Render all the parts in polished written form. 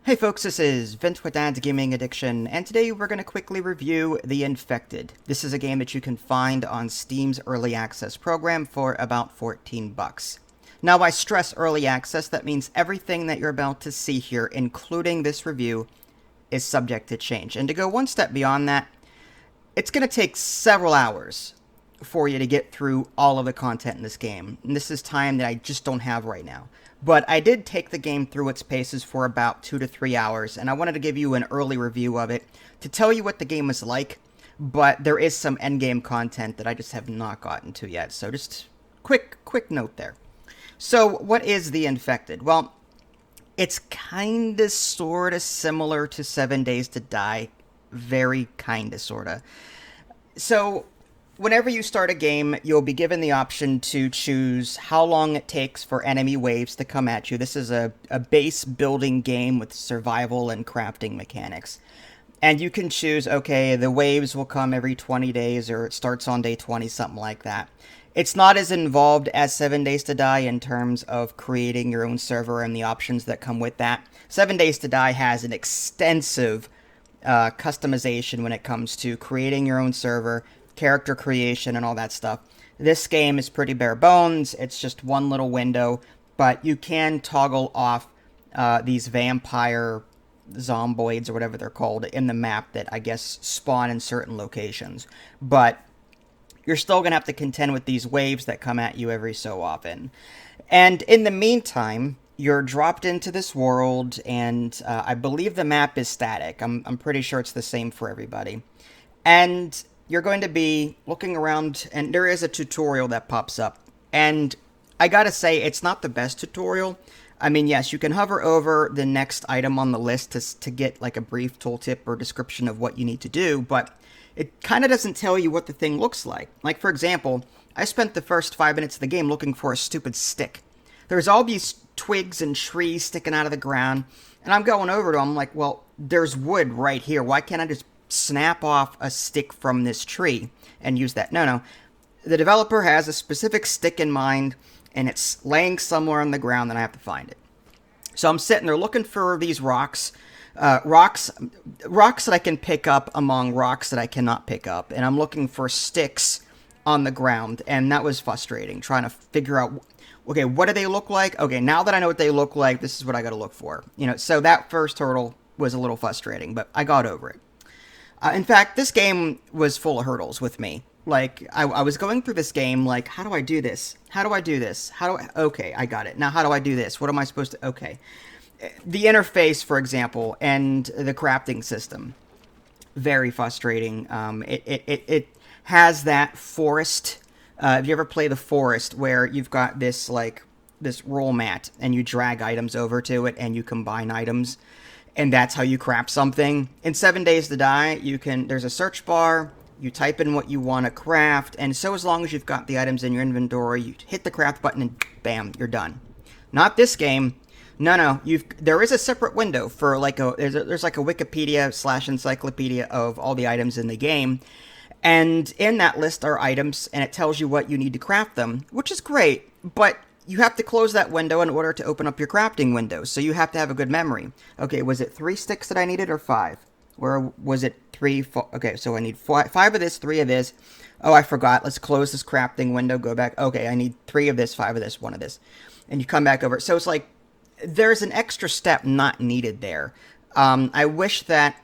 Hey folks, this is Vince with Dad's Gaming Addiction, and today we're going to quickly review The Infected. This is a game that you can find on Steam's Early Access program for about 14 bucks. Now, I stress early access, that means everything that you're about to see here, including this review, is subject to change. And to go one step beyond that, it's going to take several hours for you to get through all of the content in this game. And this is time that I just don't have right now. But I did take the game through its paces for about 2 to 3 hours, and I wanted to give you an early review of it to tell you what the game is like, but there is some endgame content that I just have not gotten to yet, so just quick note there. So, what is The Infected? Well, it's kinda sorta similar to 7 Days to Die. Very kinda sorta. So, whenever you start a game, you'll be given the option to choose how long it takes for enemy waves to come at you. This is a base building game with survival and crafting mechanics. And you can choose, okay, the waves will come every 20 days, or it starts on day 20, something like that. It's not as involved as 7 Days to Die in terms of creating your own server and the options that come with that. 7 Days to Die has an extensive customization when it comes to creating your own server, character creation, and all that stuff. This game is pretty bare bones. It's just one little window, but you can toggle off these vampire zomboids or whatever they're called in the map that I guess spawn in certain locations. But you're still going to have to contend with these waves that come at you every so often. And in the meantime, you're dropped into this world, and I believe the map is static. I'm pretty sure it's the same for everybody. And you're going to be looking around, and there is a tutorial that pops up. And I gotta say, it's not the best tutorial. I mean, yes, you can hover over the next item on the list to get like a brief tooltip or description of what you need to do, but it kind of doesn't tell you what the thing looks like. Like, for example, I spent the first 5 minutes of the game looking for a stupid stick. There's all these twigs and trees sticking out of the ground, and I'm going over to them like, well, there's wood right here. Why can't I just snap off a stick from this tree and use that? No. The developer has a specific stick in mind, and it's laying somewhere on the ground, and I have to find it. So I'm sitting there looking for these rocks that I can pick up among rocks that I cannot pick up, and I'm looking for sticks on the ground, and that was frustrating, trying to figure out, okay, what do they look like? Okay, now that I know what they look like, this is what I gotta look for. So that first hurdle was a little frustrating, but I got over it. In fact, this game was full of hurdles with me. Like, I was going through this game like, how do I do this? How do I do this? Okay, I got it. Now how do I do this? What am I supposed to... Okay. The interface, for example, and the crafting system, very frustrating. It has that forest. If you ever play The Forest, where you've got this roll mat, and you drag items over to it, and you combine items, and that's how you craft something. In 7 Days to Die, there's a search bar, you type in what you want to craft, and so as long as you've got the items in your inventory, you hit the craft button and bam, you're done. Not this game. No, there is a separate window for there's like a Wikipedia/encyclopedia of all the items in the game, and in that list are items, and it tells you what you need to craft them, which is great, but you have to close that window in order to open up your crafting window, so you have to have a good memory. Okay, was it 3 sticks that I needed, or 5? Or was it 3, 4? Okay, so I need 5 of this, 3 of this. Oh, I forgot. Let's close this crafting window, go back. Okay, I need 3 of this, 5 of this, 1 of this. And you come back over. So it's like, there's an extra step not needed there. I wish that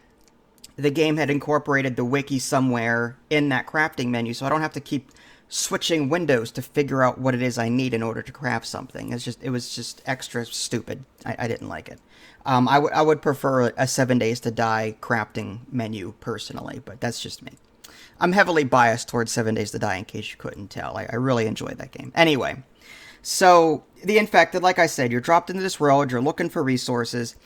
the game had incorporated the wiki somewhere in that crafting menu, so I don't have to keep switching windows to figure out what it is I need in order to craft something. It was just extra stupid. I didn't like it. I would prefer a 7 Days to Die crafting menu personally, but that's just me. I'm heavily biased towards 7 Days to Die, in case you couldn't tell. I really enjoyed that game. Anyway, so The Infected, like I said, you're dropped into this world, you're looking for resources.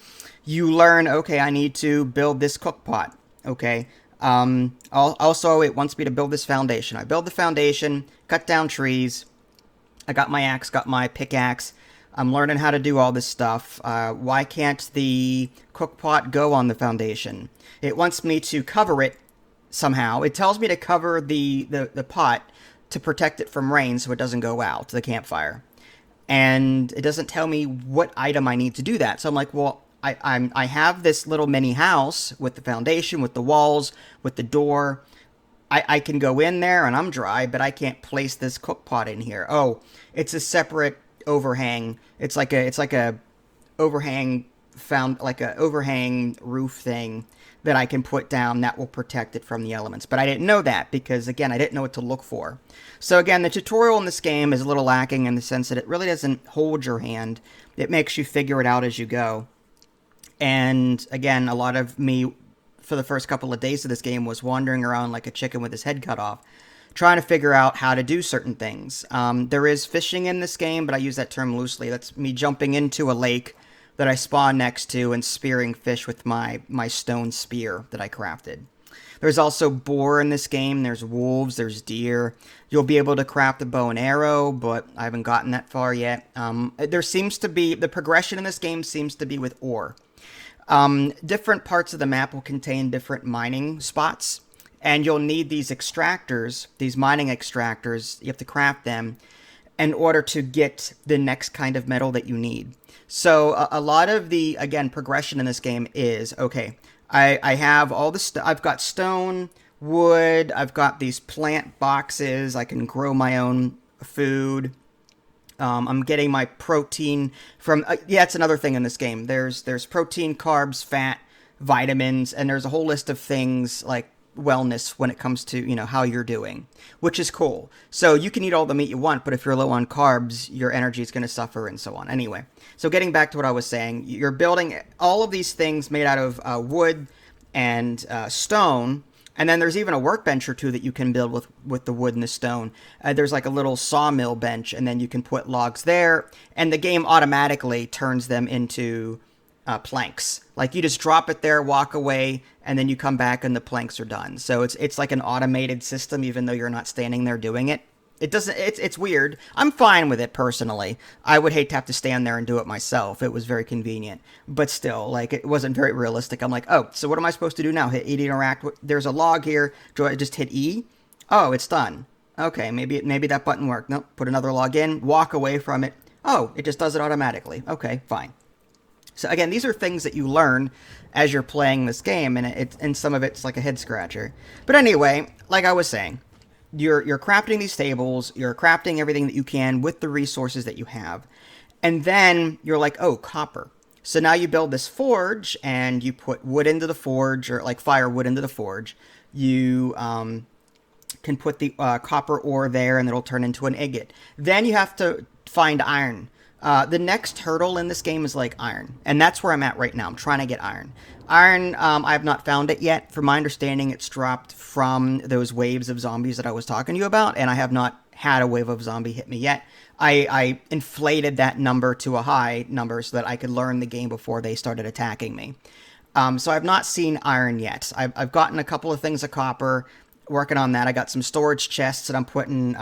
You learn, okay, I need to build this cook pot, okay? Also, it wants me to build this foundation. I build the foundation, cut down trees. I got my axe, got my pickaxe. I'm learning how to do all this stuff. Why can't the cook pot go on the foundation? It wants me to cover it somehow. It tells me to cover the pot to protect it from rain so it doesn't go out to the campfire. And it doesn't tell me what item I need to do that. So I'm like, well, I have this little mini house with the foundation, with the walls, with the door. I can go in there and I'm dry, but I can't place this cook pot in here. Oh, it's a separate overhang. It's like a overhang found like a overhang roof thing that I can put down that will protect it from the elements. But I didn't know that because again, I didn't know what to look for. So again, the tutorial in this game is a little lacking in the sense that it really doesn't hold your hand. It makes you figure it out as you go. And again, a lot of me for the first couple of days of this game was wandering around like a chicken with his head cut off, trying to figure out how to do certain things. There is fishing in this game, but I use that term loosely. That's me jumping into a lake that I spawn next to and spearing fish with my stone spear that I crafted. There's also boar in this game. There's wolves. There's deer. You'll be able to craft a bow and arrow, but I haven't gotten that far yet. There seems to be, the progression in this game seems to be with ore. Different parts of the map will contain different mining spots, and you'll need these extractors, these mining extractors. You have to craft them in order to get the next kind of metal that you need. So a lot of the, again, progression in this game is, okay, I have all the I've got stone, wood, I've got these plant boxes, I can grow my own food. I'm getting my protein from, yeah, it's another thing in this game. There's protein, carbs, fat, vitamins, and there's a whole list of things like wellness when it comes to, how you're doing, which is cool. So you can eat all the meat you want, but if you're low on carbs, your energy is going to suffer and so on. Anyway, so getting back to what I was saying, you're building all of these things made out of wood and stone. And then there's even a workbench or two that you can build with the wood and the stone. There's like a little sawmill bench, and then you can put logs there, and the game automatically turns them into planks. Like you just drop it there, walk away, and then you come back and the planks are done. So it's like an automated system, even though you're not standing there doing it. It doesn't. It's weird. I'm fine with it personally. I would hate to have to stand there and do it myself. It was very convenient, but still, like it wasn't very realistic. I'm like, oh, so what am I supposed to do now? Hit E to interact. There's a log here. Do I just hit E? Oh, it's done. Okay, maybe that button worked. Nope. Put another log in. Walk away from it. Oh, it just does it automatically. Okay, fine. So again, these are things that you learn as you're playing this game, and some of it's like a head scratcher. But anyway, like I was saying. You're crafting these tables, you're crafting everything that you can with the resources that you have. And then you're like, oh, copper. So now you build this forge and you put wood into the forge, or like firewood into the forge. You can put the copper ore there and it'll turn into an ingot. Then you have to find iron. The next hurdle in this game is like iron. And that's where I'm at right now. I'm trying to get iron. Iron, I have not found it yet. From my understanding, it's dropped from those waves of zombies that I was talking to you about, and I have not had a wave of zombie hit me yet. I inflated that number to a high number so that I could learn the game before they started attacking me. So I've not seen iron yet. I've gotten a couple of things of copper, working on that. I got some storage chests that I'm putting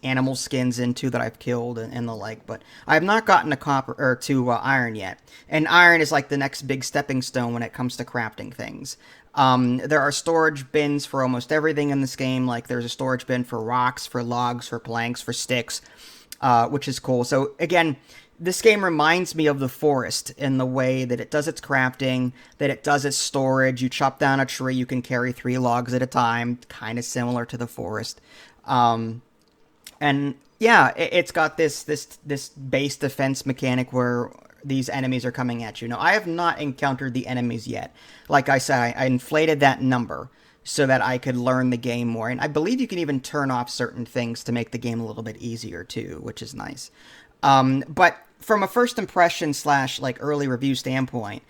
animal skins into that I've killed and the like, but I have not gotten to copper or to iron yet. And iron is like the next big stepping stone when it comes to crafting things. There are storage bins for almost everything in this game. Like there's a storage bin for rocks, for logs, for planks, for sticks, which is cool. So again, this game reminds me of the forest in the way that it does its crafting, that it does its storage. You chop down a tree, you can carry 3 logs at a time, kind of similar to the forest. And yeah, it's got this base defense mechanic where these enemies are coming at you. Now, I have not encountered the enemies yet. Like I said, I inflated that number so that I could learn the game more. And I believe you can even turn off certain things to make the game a little bit easier too, which is nice. But from a first impression / like early review standpoint,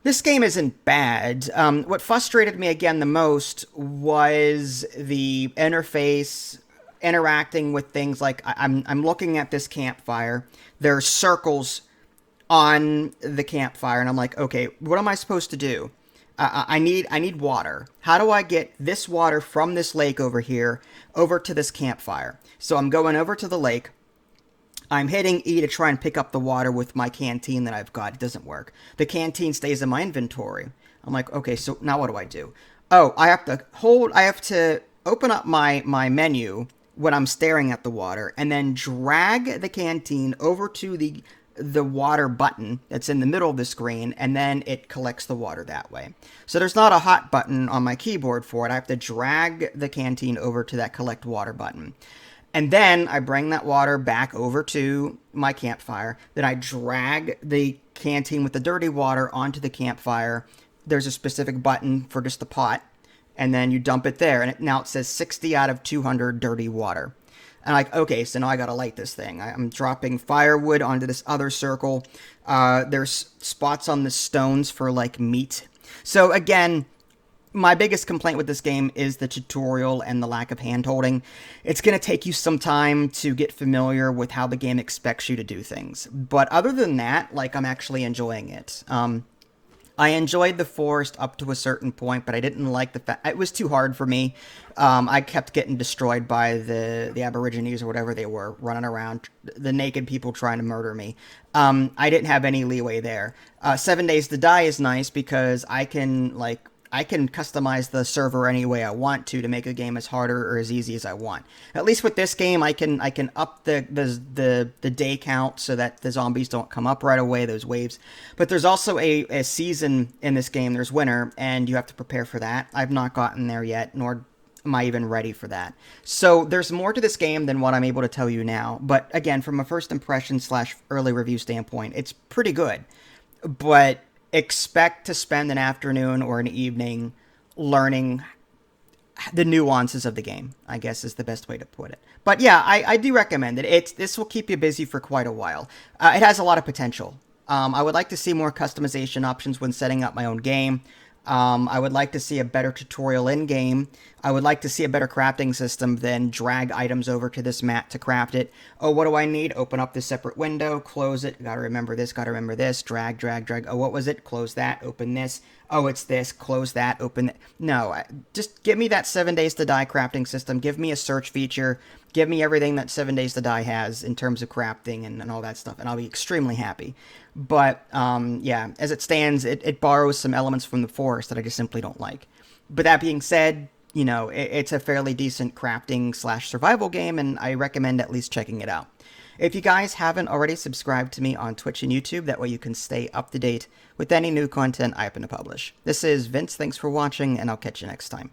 this game isn't bad. What frustrated me again the most was the interface, interacting with things like I'm looking at this campfire. There are circles on the campfire, and I'm like, okay, what am I supposed to do? I need water. How do I get this water from this lake over here over to this campfire? So I'm going over to the lake. I'm hitting E to try and pick up the water with my canteen that I've got. It doesn't work. The canteen stays in my inventory. I'm like, okay, so now what do I do? Oh, I have to open up my menu when I'm staring at the water and then drag the canteen over to the the water button that's in the middle of the screen, and then it collects the water that way. So there's not a hot button on my keyboard for it. I have to drag the canteen over to that collect water button. And then I bring that water back over to my campfire. Then I drag the canteen with the dirty water onto the campfire. There's a specific button for just the pot. And then you dump it there. And now it says 60 out of 200 dirty water. And like, okay, so now I gotta light this thing. I'm dropping firewood onto this other circle. There's spots on the stones for like meat. So again, my biggest complaint with this game is the tutorial and the lack of hand-holding. It's going to take you some time to get familiar with how the game expects you to do things. But other than that, like, I'm actually enjoying it. I enjoyed the forest up to a certain point, but I didn't like the fact... It was too hard for me. I kept getting destroyed by the Aborigines or whatever they were, running around, the naked people trying to murder me. I didn't have any leeway there. 7 Days to Die is nice because I can customize the server any way I want to make the game as harder or as easy as I want. At least with this game, I can up the day count so that the zombies don't come up right away, those waves. But there's also a season in this game. There's winter, and you have to prepare for that. I've not gotten there yet, nor am I even ready for that. So there's more to this game than what I'm able to tell you now. But again, from a first impression / early review standpoint, it's pretty good. But expect to spend an afternoon or an evening learning the nuances of the game, I guess is the best way to put it. But yeah, I do recommend it. This will keep you busy for quite a while. It has a lot of potential. I would like to see more customization options when setting up my own game. I would like to see a better tutorial in-game. I would like to see a better crafting system than drag items over to this mat to craft it. Oh, what do I need? Open up this separate window, close it, gotta remember this, drag, drag, drag. Oh, what was it? Close that, open this. Oh, it's this, close that, open that. No, just give me that 7 Days to Die crafting system. Give me a search feature. Give me everything that 7 Days to Die has in terms of crafting and all that stuff, and I'll be extremely happy. But, yeah, as it stands, it borrows some elements from the forest that I just simply don't like. But that being said, you know, it's a fairly decent crafting / survival game, and I recommend at least checking it out. If you guys haven't already subscribed to me on Twitch and YouTube, that way you can stay up to date with any new content I happen to publish. This is Vince, thanks for watching, and I'll catch you next time.